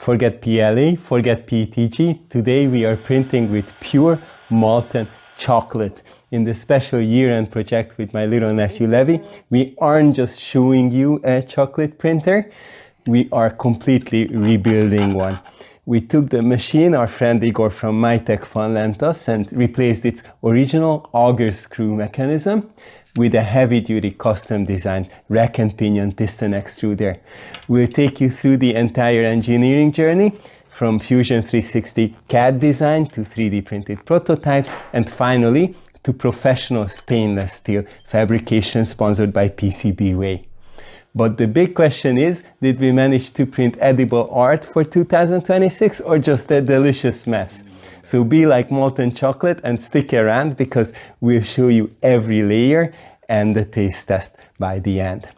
Forget PLA, forget PETG. Today we are printing with pure molten chocolate. In the special year-end project with my little nephew Levi, we aren't just showing you a chocolate printer, we are completely rebuilding one. We took the machine our friend Igor from MyTechFun lent us and replaced its original auger screw mechanism with a heavy-duty custom-designed Rack and Pinion piston extruder. We'll take you through the entire engineering journey, from Fusion 360 CAD design to 3D printed prototypes, and finally to professional stainless steel fabrication sponsored by PCBWay. But the big question is, did we manage to print edible art for 2026 or just a delicious mess? So be like molten chocolate and stick around, because we'll show you every layer and the taste test by the end.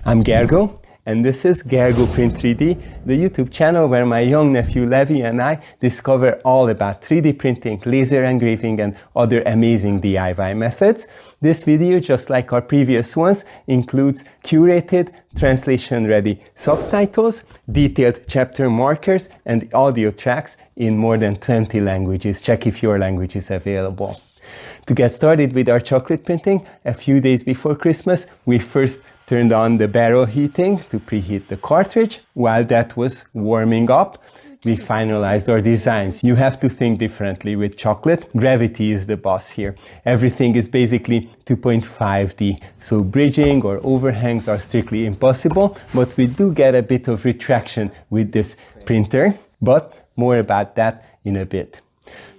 I'm gerGO, and this is gerGO Print 3D, the YouTube channel where my young nephew Levi and I discover all about 3D printing, laser engraving, and other amazing DIY methods. This video, just like our previous ones, includes curated, translation-ready subtitles, detailed chapter markers, and audio tracks in more than 20 languages. Check if your language is available. To get started with our chocolate printing, a few days before Christmas, we first turned on the barrel heating to preheat the cartridge. While that was warming up, we finalized our designs. You have to think differently with chocolate. Gravity is the boss here. Everything is basically 2.5D, so bridging or overhangs are strictly impossible, but we do get a bit of retraction with this printer, but more about that in a bit.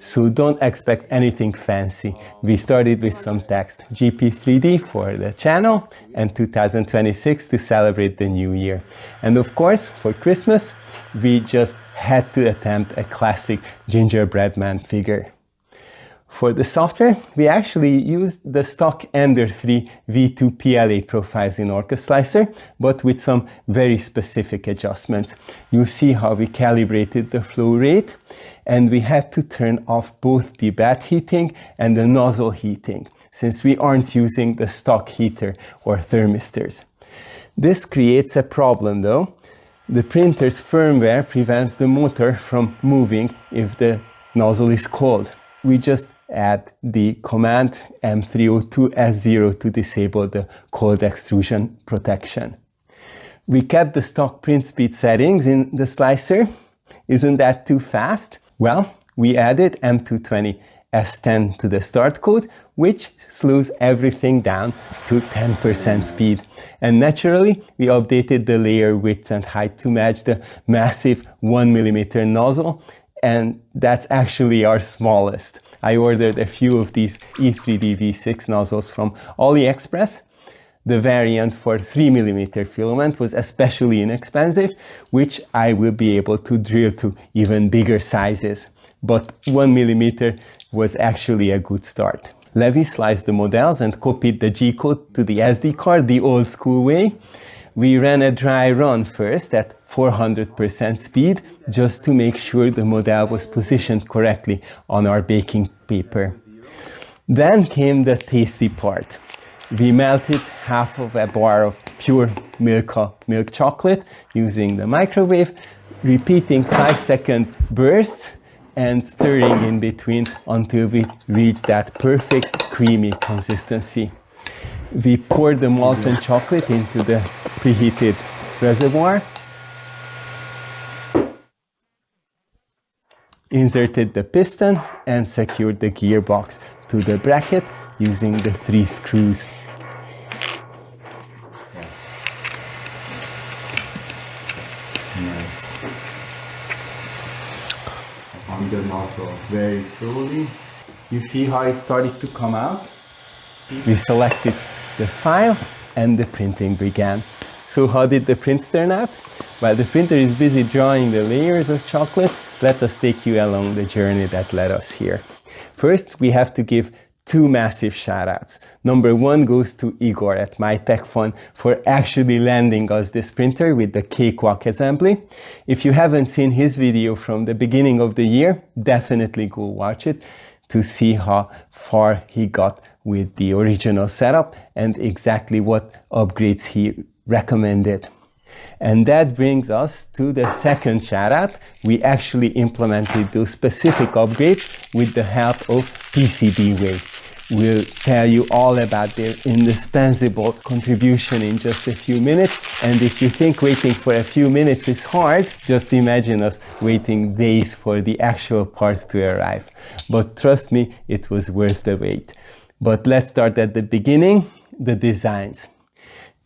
So don't expect anything fancy. We started with some text, GP3D for the channel, and 2026 to celebrate the new year. And of course, for Christmas, we just had to attempt a classic Gingerbread Man figure. For the software, we actually used the stock Ender 3 V2 PLA profiles in Orca Slicer, but with some very specific adjustments. You'll see how we calibrated the flow rate, and we had to turn off both the bed heating and the nozzle heating, since we aren't using the stock heater or thermistors. This creates a problem though. The printer's firmware prevents the motor from moving if the nozzle is cold. We just add the command M302S0 to disable the cold extrusion protection. We kept the stock print speed settings in the slicer. Isn't that too fast? Well, we added M220S10 to the start code, which slows everything down to 10% speed. And naturally, we updated the layer width and height to match the massive 1mm nozzle, and that's actually our smallest. I ordered a few of these E3D V6 nozzles from AliExpress. The variant for 3mm filament was especially inexpensive, which I will be able to drill to even bigger sizes. But 1mm was actually a good start. Levi sliced the models and copied the G-code to the SD card the old school way. We ran a dry run first at 400% speed, just to make sure the model was positioned correctly on our baking paper. Then came the tasty part. We melted half of a bar of pure milk chocolate using the microwave, repeating 5-second bursts and stirring in between until we reached that perfect creamy consistency. We poured the molten chocolate into the preheated reservoir, inserted the piston, and secured the gearbox to the bracket using the 3 screws. Nice. On the nozzle very slowly. You see how it started to come out? We selected the file and the printing began. So how did the prints turn out? While the printer is busy drawing the layers of chocolate, let us take you along the journey that led us here. First, we have to give 2 massive shoutouts. Number 1 goes to Igor at MyTechFun for actually lending us this printer with the Cakewalk assembly. If you haven't seen his video from the beginning of the year, definitely go watch it to see how far he got with the original setup and exactly what upgrades he recommended. And that brings us to the second shoutout. We actually implemented those specific upgrades with the help of PCBWay. We'll tell you all about their indispensable contribution in just a few minutes. And if you think waiting for a few minutes is hard, just imagine us waiting days for the actual parts to arrive. But trust me, it was worth the wait. But let's start at the beginning, the designs.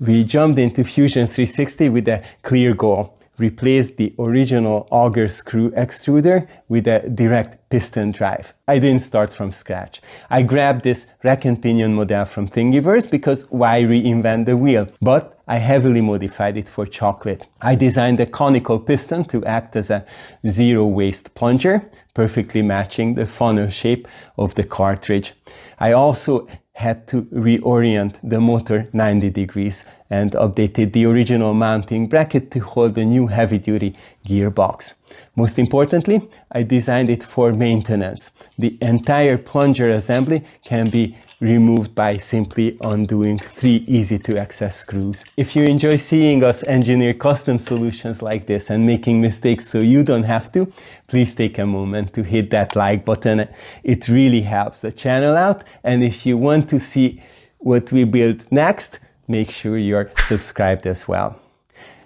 We jumped into Fusion 360 with a clear goal. Replaced the original auger screw extruder with a direct piston drive. I didn't start from scratch. I grabbed this Rack and Pinion model from Thingiverse because why reinvent the wheel? But I heavily modified it for chocolate. I designed a conical piston to act as a zero waste plunger, perfectly matching the funnel shape of the cartridge. I also had to reorient the motor 90 degrees and updated the original mounting bracket to hold the new heavy-duty gearbox. Most importantly, I designed it for maintenance. The entire plunger assembly can be removed by simply undoing 3 easy-to-access screws. If you enjoy seeing us engineer custom solutions like this and making mistakes so you don't have to, please take a moment to hit that like button. It really helps the channel out, and if you want to see what we build next, make sure you're subscribed as well.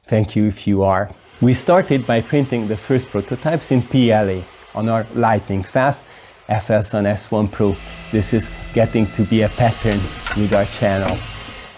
Thank you if you are. We started by printing the first prototypes in PLA on our lightning fast FS on S1 Pro. This is getting to be a pattern with our channel.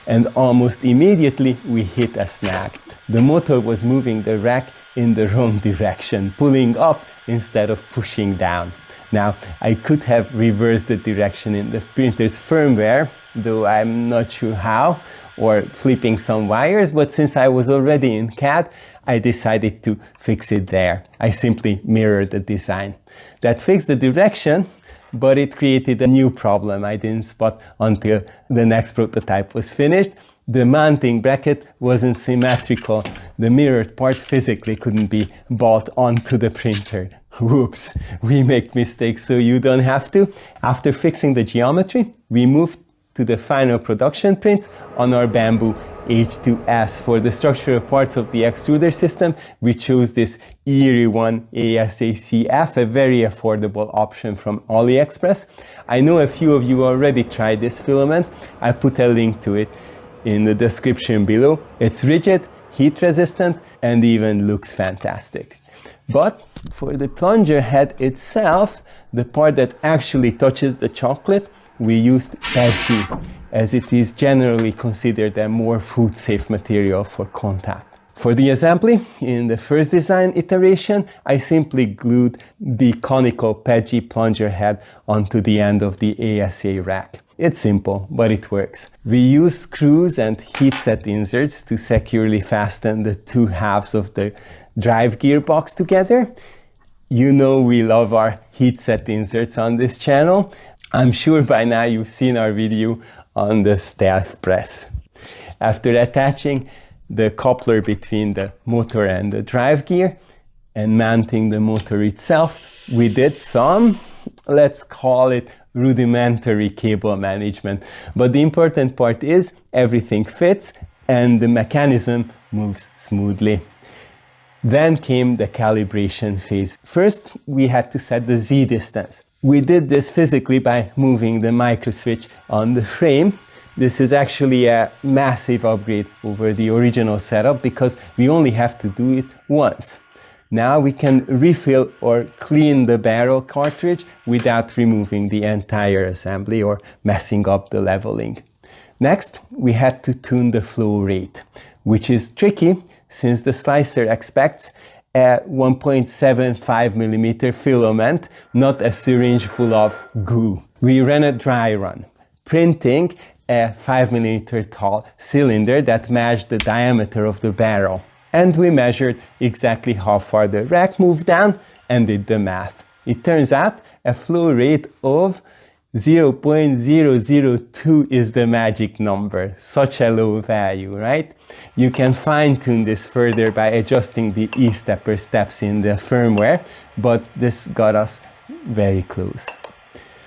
And almost immediately we hit a snag. The motor was moving the rack in the wrong direction, pulling up instead of pushing down. Now, I could have reversed the direction in the printer's firmware, though I'm not sure how, or flipping some wires, but since I was already in CAD, I decided to fix it there. I simply mirrored the design. That fixed the direction, but it created a new problem I didn't spot until the next prototype was finished. The mounting bracket wasn't symmetrical. The mirrored part physically couldn't be bolt onto the printer. Whoops, we make mistakes so you don't have to. After fixing the geometry, we moved to the final production prints on our Bamboo H2S. For the structural parts of the extruder system, we chose this eerie one asa-cf, a very affordable option from AliExpress. I know a few of you already tried this filament. I'll put a link to it in the description below. It's rigid, heat resistant, and even looks fantastic. But for the plunger head itself, the part that actually touches the chocolate, we used PETG, as it is generally considered a more food-safe material for contact. For the assembly, in the first design iteration, I simply glued the conical PETG plunger head onto the end of the ASA rack. It's simple, but it works. We use screws and heat set inserts to securely fasten the two halves of the drive gearbox together. You know we love our heat set inserts on this channel. I'm sure by now you've seen our video on the stealth press. After attaching the coupler between the motor and the drive gear and mounting the motor itself, we did some, let's call it rudimentary cable management. But the important part is everything fits and the mechanism moves smoothly. Then came the calibration phase. First, we had to set the Z distance. We did this physically by moving the micro switch on the frame. This is actually a massive upgrade over the original setup because we only have to do it once. Now we can refill or clean the barrel cartridge without removing the entire assembly or messing up the leveling. Next, we had to tune the flow rate, which is tricky since the slicer expects a 1.75 millimeter filament, not a syringe full of goo. We ran a dry run, printing a 5 millimeter tall cylinder that matched the diameter of the barrel. And we measured exactly how far the rack moved down and did the math. It turns out a flow rate of 0.002 is the magic number. Such a low value, right? You can fine-tune this further by adjusting the E-stepper steps in the firmware, but this got us very close.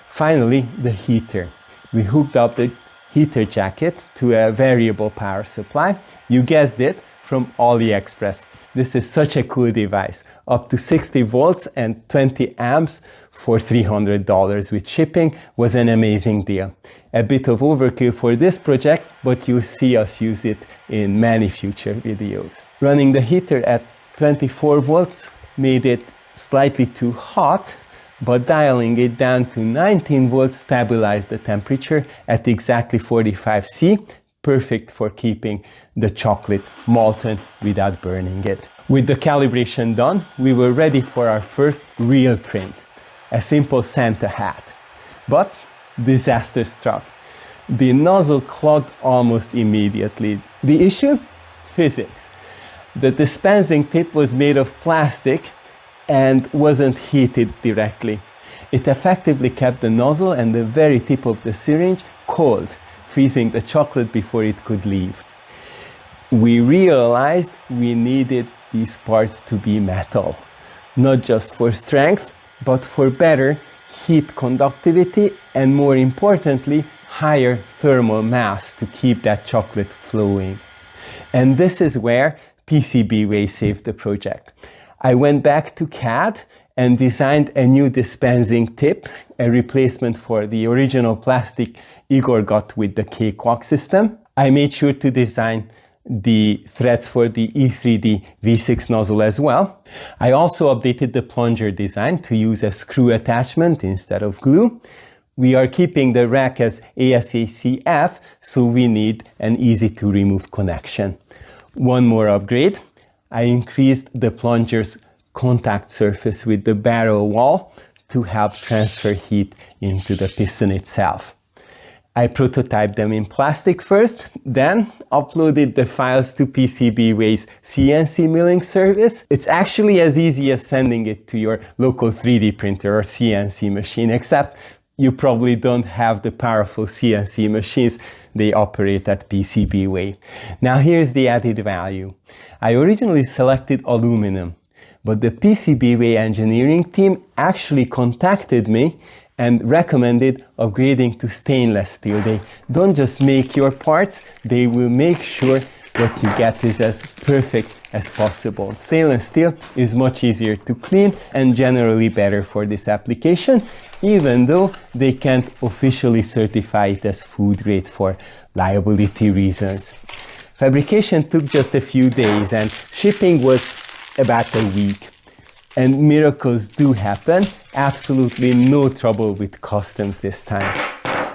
Finally, the heater. We hooked up the heater jacket to a variable power supply. You guessed it, from AliExpress. This is such a cool device, up to 60 volts and 20 amps for $300 with shipping was an amazing deal. A bit of overkill for this project, but you'll see us use it in many future videos. Running the heater at 24 volts made it slightly too hot, but dialing it down to 19 volts stabilized the temperature at exactly 45 C, perfect for keeping the chocolate molten without burning it. With the calibration done, we were ready for our first real print, a simple Santa hat. But disaster struck. The nozzle clogged almost immediately. The issue? Physics. The dispensing tip was made of plastic and wasn't heated directly. It effectively kept the nozzle and the very tip of the syringe cold, freezing the chocolate before it could leave. We realized we needed these parts to be metal, not just for strength, but for better heat conductivity and, more importantly, higher thermal mass to keep that chocolate flowing. And this is where PCBWay saved the project. I went back to CAD and designed a new dispensing tip, a replacement for the original plastic Igor got with the Cakewalk system. I made sure to design the threads for the E3D V6 nozzle as well. I also updated the plunger design to use a screw attachment instead of glue. We are keeping the rack as asa-cf, so we need an easy to remove connection. One more upgrade. I increased the plunger's contact surface with the barrel wall to help transfer heat into the piston itself. I prototyped them in plastic first, then uploaded the files to PCBWay's CNC milling service. It's actually as easy as sending it to your local 3D printer or CNC machine, except you probably don't have the powerful CNC machines they operate at PCBWay. Now here's the added value. I originally selected aluminum, but the PCBWay engineering team actually contacted me and recommended upgrading to stainless steel. They don't just make your parts, they will make sure what you get is as perfect as possible. Stainless steel is much easier to clean and generally better for this application, even though they can't officially certify it as food grade for liability reasons. Fabrication took just a few days and shipping was about a week. And miracles do happen, absolutely no trouble with customs this time.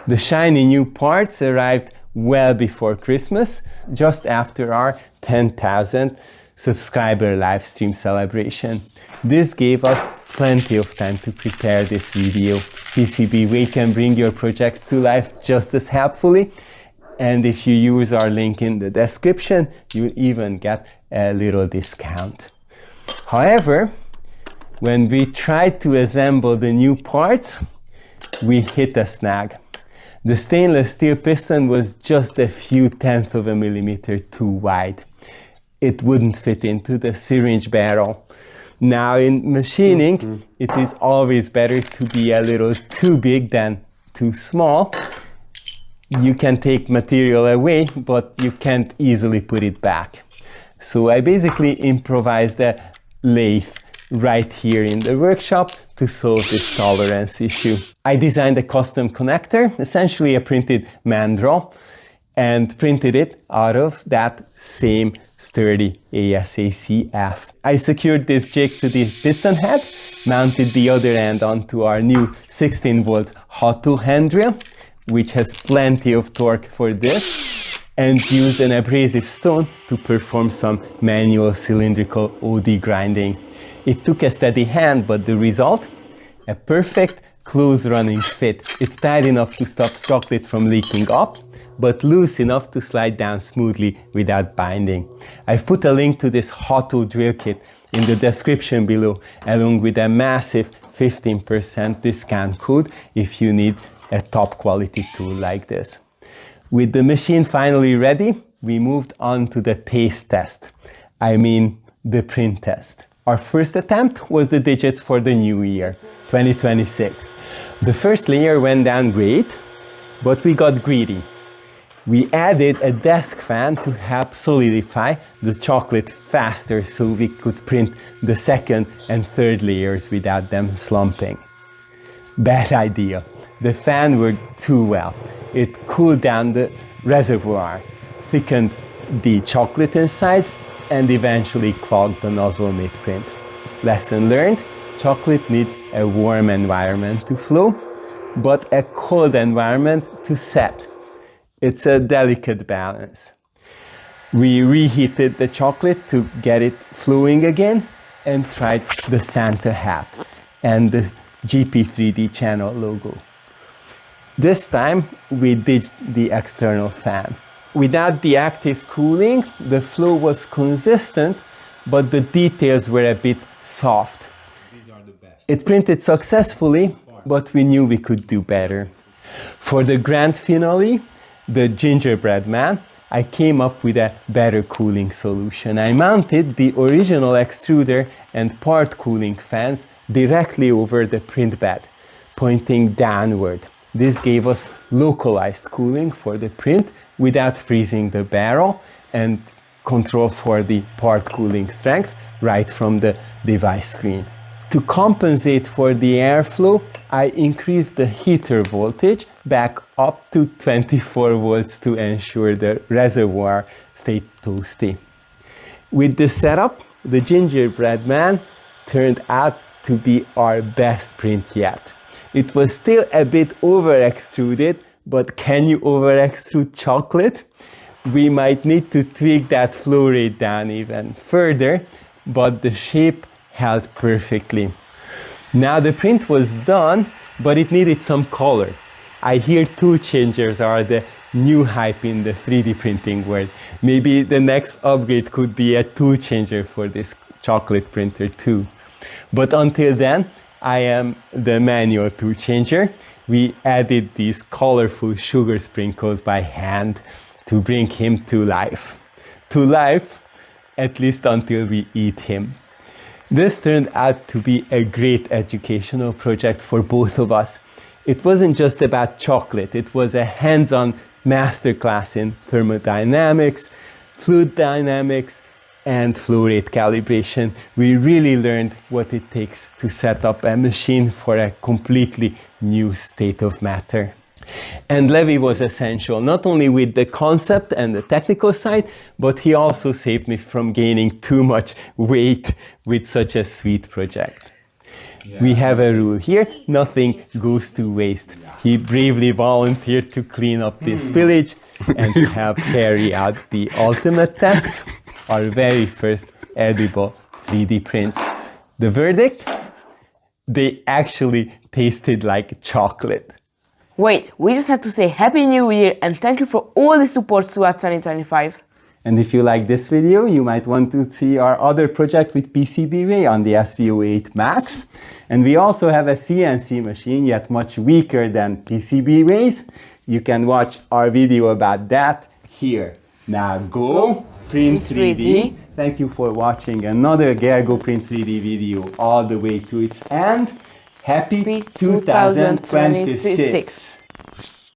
The shiny new parts arrived well before Christmas, just after our 10,000 subscriber live stream celebration. This gave us plenty of time to prepare this video. PCBWay can bring your projects to life just as helpfully, and if you use our link in the description, you'll even get a little discount. However, when we tried to assemble the new parts, we hit a snag. The stainless steel piston was just a few tenths of a millimeter too wide. It wouldn't fit into the syringe barrel. Now in machining, it is always better to be a little too big than too small. You can take material away, but you can't easily put it back. So I basically improvised a lathe right here in the workshop to solve this tolerance issue. I designed a custom connector, essentially a printed mandrel, and printed it out of that same sturdy asa-cf. I secured this jig to the piston head, mounted the other end onto our new 16-volt hot tool hand drill, which has plenty of torque for this, and used an abrasive stone to perform some manual cylindrical OD grinding. It took a steady hand, but the result? A perfect close running fit. It's tight enough to stop chocolate from leaking up, but loose enough to slide down smoothly without binding. I've put a link to this hot tool drill kit in the description below, along with a massive 15% discount code if you need a top quality tool like this. With the machine finally ready, we moved on to the taste test. I mean, the print test. Our first attempt was the digits for the new year, 2026. The first layer went down great, but we got greedy. We added a desk fan to help solidify the chocolate faster so we could print the second and third layers without them slumping. Bad idea. The fan worked too well. It cooled down the reservoir, thickened the chocolate inside, and eventually clogged the nozzle mid-print. Lesson learned, chocolate needs a warm environment to flow, but a cold environment to set. It's a delicate balance. We reheated the chocolate to get it flowing again and tried the Santa hat and the GP3D channel logo. This time we ditched the external fan. Without the active cooling, the flow was consistent, but the details were a bit soft. These are the best. It printed successfully, but we knew we could do better. For the grand finale, the Gingerbread Man, I came up with a better cooling solution. I mounted the original extruder and part cooling fans directly over the print bed, pointing downward. This gave us localized cooling for the print without freezing the barrel, and control for the part cooling strength right from the device screen. To compensate for the airflow, I increased the heater voltage back up to 24 volts to ensure the reservoir stayed toasty. With this setup, the Gingerbread Man turned out to be our best print yet. It was still a bit over-extruded, but can you over-extrude chocolate? We might need to tweak that flow rate down even further, but the shape held perfectly. Now the print was done, but it needed some color. I hear tool changers are the new hype in the 3D printing world. Maybe the next upgrade could be a tool changer for this chocolate printer too. But until then, I am the manual tool changer. We added these colorful sugar sprinkles by hand to bring him to life. To life, at least until we eat him. This turned out to be a great educational project for both of us. It wasn't just about chocolate, it was a hands-on masterclass in thermodynamics, fluid dynamics, and flow rate calibration. We really learned what it takes to set up a machine for a completely new state of matter. And Levi was essential, not only with the concept and the technical side, but he also saved me from gaining too much weight with such a sweet project. Yeah. We have a rule here, nothing goes to waste. He bravely volunteered to clean up this village and helped carry out the ultimate test, our very first edible 3D prints. The verdict? They actually tasted like chocolate. Wait, we just had to say Happy New Year and thank you for all the support throughout 2025. And if you like this video, you might want to see our other project with PCBWay on the SVO8 Max. And we also have a CNC machine, yet much weaker than PCBWay's. You can watch our video about that here. Now go print 3D. Thank you for watching another gerGO Print 3D video all the way to its end. Happy 2026.